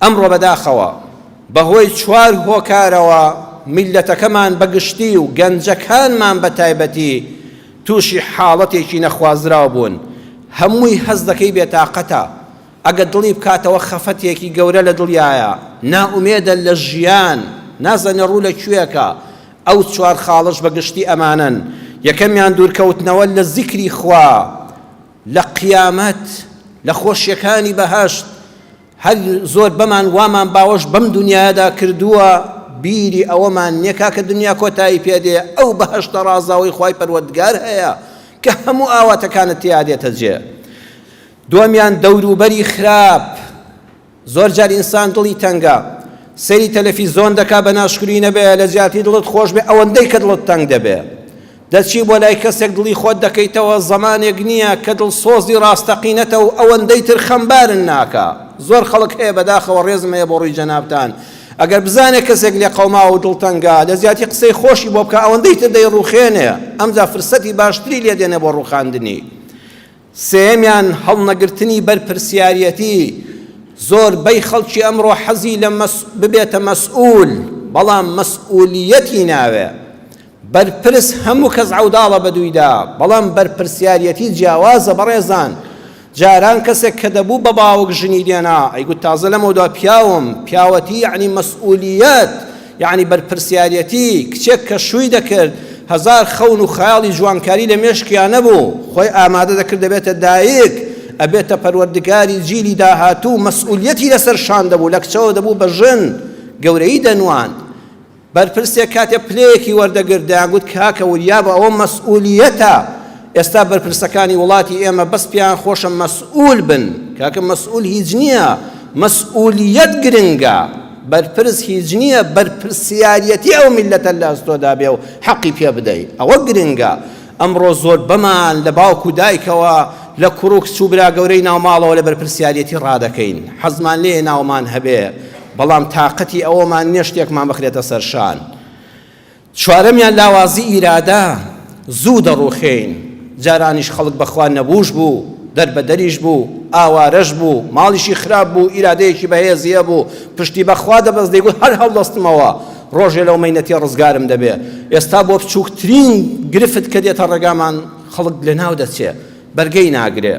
ئەمڕۆ بەداخەوە بەهۆی چوار هۆکارەوە میلەتەکەمان بەگشتی و گەنجەکانمان بە تایبەتی تووشی حاڵەتێکی نەخوازراو بوون. هەمووی هەز دەکەی بێتاقەتە، ئەگە دڵی بکاتەوە خەفەتێکی گەورە لە دڵیایە، ناومێدە لە ژیان، نازانێ ڕوو لەکوێیەکە. ئەو چوار خاڵش بەگشتی ئەمانن. یەکەمیان دوورکەوتنەوە لە زیکری خوا، لە قیامەت، لە خۆشیەکانی بەهەشت. هەر زۆر بەمان وامان باوەش بەم دنیادا کردووە، بیری ئەوەمان نییە کە دنیا کۆتایی پێدێ، ئەو بەهەشتە ڕازاوی خوای پەروەردگار هەیە کە هەموو ئاواتەکانت تیا دێتە جێ. دووەمیان دەوروبەری خراپ. زۆر جار ئینسان دڵی تەنگە، سەیری تەلەڤیزۆن دەکا بە ناشکری نەبێ، لە زیاتری دڵت خۆش بێ، ئەوەندەی کە دڵت تەنگ دەبێ. دەچی بۆ لای کەسێک دڵی خۆت دەکەیتەوە، زەمانێک نییە کە دڵسۆزی ڕاستەقینەتە و ئەوەندەی تر خەمبارن ناکە. زۆر خەڵک هەیە بەداخەوە ڕێزم هەیە بۆ ڕووی جەنابتان، ئەگەر بزانێ کەسێک لێ قەوما و دڵتەنگا لە زیاتی قسەی خۆشی بۆ بکە، ئەوەندەی تر دەیڕوخێنێ، ئەمجا فرسەتی باشتری لێ دێنێ بۆ ڕوخاندنی. سێمیان هەڵنەگرتنی بەرپرسیارەتی. زۆربەی خەڵکی ئەمڕۆ حەزی لە ببێتە مەسئول، بەڵام مەسئولیەتی ناوێ. بەرپرس هەموو کەس عەوداڵە بەدوویدا، بەڵام بەرپرسیارەتی جیاوازە بەڕێزان. جاران کەسێک کە دەبوو بە باوک ژنی دێنا، ئەیگوت تازە لەمەوەدا پیاوم، پیاوەتی یعنی مەسئولیەت، یعنی بەرپرسیارەتی. کچێک کە شووی دەکرد، هەزار خەون و خەیاڵی جوانکاری لە مێشکیان نەبوو، خۆی ئامادە دەکرد دەبێتە دایک، ئەبێتە پەروەردگاری جیلی داهاتوو، مەسئولیەتی لەسەر شان دەبوو، لە کچەوە دەبوو بە ژن، گەورەی دەنواند. بەرپرسێک کاتێ پلەیەکی وەردەگرت، دەیانگوت کاکە وریا بە ئەوە مەسئولیەتە. ئێستا بەرپرسەکانی وڵاتی ئێمە بەس پیان خۆشە مەسئول بن. کاکە مەسئول هیچ نییە، مەسئولیەت گرنگە. بەرپرس هیچ نییە، بەرپرسیارەتی ئەو میلەتە لە ئەستۆدا بێ و حەقی پێ بدەیت، ئەوە گرنگە. ئەمڕۆ زۆر بەمان لە باوک و دایکەوە، لە کوڕ و کچ و برا گەورەی ناوماڵەوە لە بەرپرسیارەتی ڕادەکەین. حەزمان لێ ناومان هەبێ، بەڵام تااقەتی ئەوەمان نییە شتێکمان بخرێتە سەرشان. چوارەمیان لاوازی ئیرادە. زوو دەڕوخێین. جارانیش خەڵک بەخوا نەبووش بوو، دەربەدەریش بوو، ئاوارەش بوو، ماڵیشی خراپ بوو، ئیرادەیەکی بەهێزیە بوو، پشتی بەخوا دەبەست، دەیگوت هەر هەڵدەستمەوە، ڕۆژێ لەو مەینەتی ڕزگارم دەبێ. ئێستا بۆ بچووکترین گرفت کە دێتە ڕێگامان خەڵک لە ناو دەچێ، بەرگەی ناگرێ.